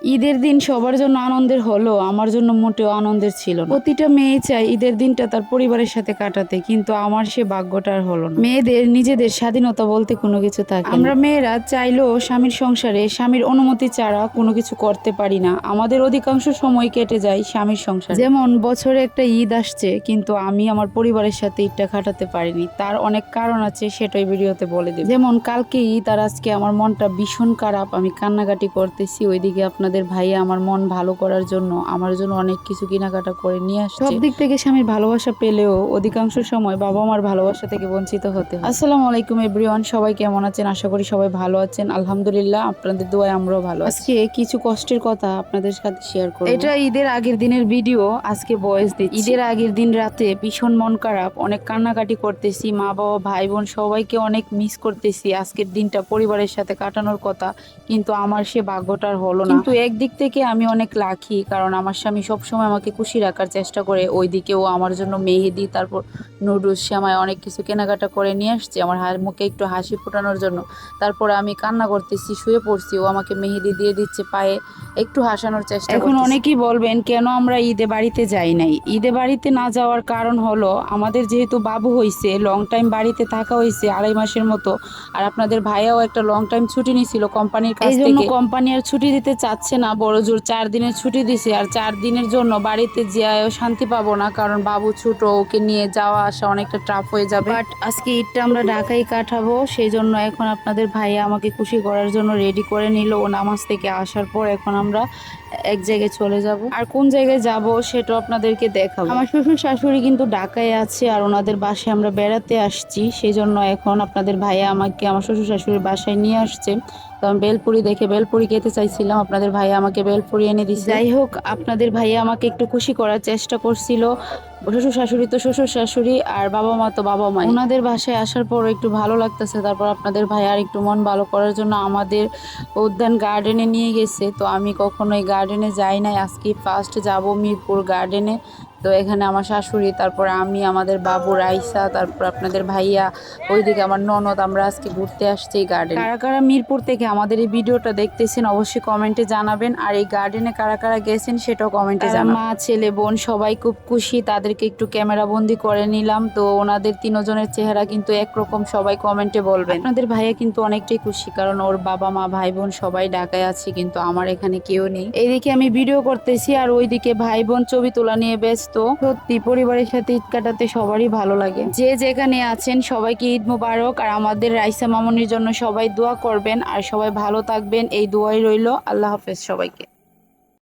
ঈদের দিন সবার জন্য আনন্দের হলো, আমার জন্য মোটেও আনন্দের ছিল না। প্রতিটা মেয়ে চায় ঈদের দিনটা তার পরিবারের সাথে কাটাতে, কিন্তু আমার সে ভাগ্যটা আর হলো না। মেয়েদের নিজেদের স্বাধীনতা বলতে কোনো কিছু থাকে না। আমরা মেয়েরা চাইলেও স্বামীর সংসারে স্বামীর অনুমতি ছাড়া কোনো কিছু করতে পারি না। আমাদের অধিকাংশ সময় কেটে যায় স্বামীর সংসারে। যেমন বছরে একটা ঈদ আসছে, কিন্তু আমি আমার পরিবারের সাথে ঈদটা কাটাতে পারিনি। তার অনেক কারণ আছে, সেটাই ভিডিওতে বলে দেব। যেমন কালকে ঈদ আর আজকে আমার মনটা ভীষণ খারাপ, আমি কান্নাকাটি করতেছি। ওইদিকে আপনাদের ভাইয়া আমার মন ভালো করার জন্য আমার জন্য অনেক কিছু কেনাকাটা করে নিয়ে আসছে। সব দিক থেকে স্বামীর ভালোবাসা পেলেও অধিকাংশ সময় বাবা মার ভালোবাসা থেকে বঞ্চিত হতে হয়। আসসালামু আলাইকুম এভরিওয়ান, সবাই কেমন আছেন? আশা করি সবাই ভালো আছেন। আলহামদুলিল্লাহ, আপনাদের দোয়ায় আমরাও ভালো আছি। আজকে কিছু কষ্টের কথা আপনাদের সাথে শেয়ার করব। এটা ঈদের আগের দিনের ভিডিও, আজকে ভয়েস দিচ্ছি। ঈদের আগের দিন রাতে ভীষণ মন খারাপ, অনেক কান্নাকাটি করতেছি। মা বাবা ভাই বোন সবাইকে অনেক মিস করতেছি। আজকের দিনটা পরিবারের সাথে কাটানোর কথা, কিন্তু আমার সে ভাগ্যটার হলো না। কিন্তু একদিক থেকে আমি অনেক লাকি, কারণ আমার স্বামী সবসময় আমাকে খুশি রাখার চেষ্টা করে। ওইদিকেও আমার জন্য মেহেদি, তারপর নুডলস, শ্যামাই অনেক কিছু কেনাকাটা করে নিয়ে আসছে আমার মুখে একটু হাসি ফোটানোর জন্য। তারপরে আমি কান্না করতেছি, শুয়ে পড়ছি, ও আমাকে মেহেদি দিয়ে দিচ্ছে পায়ে, একটু হাসানোর চেষ্টা। এখন অনেকেই বলবেন কেন আমরা ঈদে বাড়িতে যাই নাই। ঈদে বাড়িতে না যাওয়ার কারণ হলো, আমাদের যেহেতু বাবু হয়েছে, লং টাইম বাড়িতে থাকা হয়েছে 2.5 মাসের মতো। আর আপনাদের ভাইয়াও একটা লং টাইম ছুটি নিছিল কোম্পানির কাছ থেকে। এই জন্য কোম্পানি আর ছুটি দিতে চাচ্ছে না, বড় জোর 4 দিনের ছুটি দিছে। আর 4 দিনের জন্য বাড়িতে যেয়েও শান্তি পাবো না, কারণ বাবু ছোট, ওকে নিয়ে যাওয়া আসা অনেকটা টাফ হয়ে যাবে। বাট আজকে ঈদটা আমরা ঢাকায় কাটাবো, সেই জন্য এখন আপনাদের ভাইয়া আমাকে খুশি করার জন্য রেডি করে নিল। ও নামাজ থেকে আসার পর এখন আমরা এক জায়গায় চলে যাব। আর কোন জায়গায় যাব সেটা আপনাদেরকে দেখাবো। আমার শ্বশুর শাশুড়ি কিন্তু ঢাকায় আছে, আর ওনাদের বাসায় আমরা বেড়াতে আসছি। সেই জন্য এখন আপনাদের ভাইয়া আমাকে আমার শ্বশুর শাশুড়ির বাসায় নিয়ে আসছে। তো আমি বেলপুরি দেখে বেলপুরি খেতে চাইছিলাম, আপনাদের ভাইয়া আমাকে বেলপুরি এনে দিছে। যাই হোক, আপনাদের ভাইয়া আমাকে একটু খুশি করার চেষ্টা করছিল। শ্বশুর শাশুড়ি তো শ্বশুর শাশুড়ি, আর বাবা মা তো বাবা মা। ওনাদের বাসায় আসার পর একটু ভালো লাগতেছে। তারপর আপনাদের ভাইয়া আর একটু মন ভালো করার জন্য আমাদের উদ্যান গার্ডেনে নিয়ে গেছে। তো আমি কখনো এই গার্ডেনে যাই নাই, আজকে ফার্স্ট যাব মিরপুর গার্ডেনে। তো এখানে আমার শাশুড়ি, তারপর আমি, আমাদের বাবু রাইসা, তারপর আপনাদের ভাইয়া, ওইদিকে আমার ননদ, আমরা আজকে ঘুরতে আসছি এই গার্ডেন। কারা কারা মিরপুর থেকে আমাদের এই ভিডিওটা দেখতেছেন অবশ্যই কমেন্টে জানাবেন। আর এই গার্ডেনে কারা কারা গেছেন সেটাও কমেন্টে জানাবেন। মা ছেলে বোন সবাই খুব খুশি, তাদেরকে একটু ক্যামেরা বন্দি করে নিলাম। তো ওনাদের 3 জনের চেহারা কিন্তু একরকম, সবাই কমেন্টে বলবেন। আপনাদের ভাইয়া কিন্তু অনেকটাই খুশি, কারণ ওর বাবা মা ভাই বোন সবাই ঢাকায় আছে, কিন্তু আমার এখানে কেউ নেই। এইদিকে আমি ভিডিও করতেছি, আর ওইদিকে ভাই বোন ছবি তোলা নিয়ে ব্যস্ত। সত্যি পরিবারের সাথে ঈদ কাটাতে সবারই ভালো লাগে। যে যেখানে আছেন সবাইকে ঈদ মুবারক। আর আমাদের রাইসা মামুনির জন্য সবাই দোয়া করবেন, আর সবাই ভালো থাকবেন, এই দোয়াই রইল। আল্লাহ হাফেজ সবাইকে।